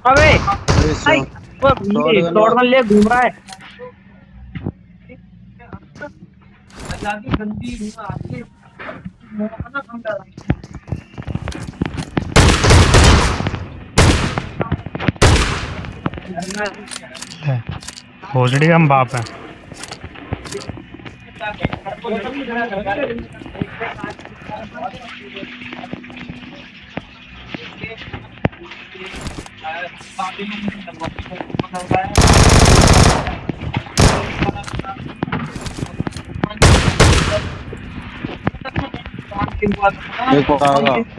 अबे अरे भाई वो ये शॉटगन शॉटगन ले घूम रहा है। गंदी आती भोसड़ी हम बाप है। एक और आएगा।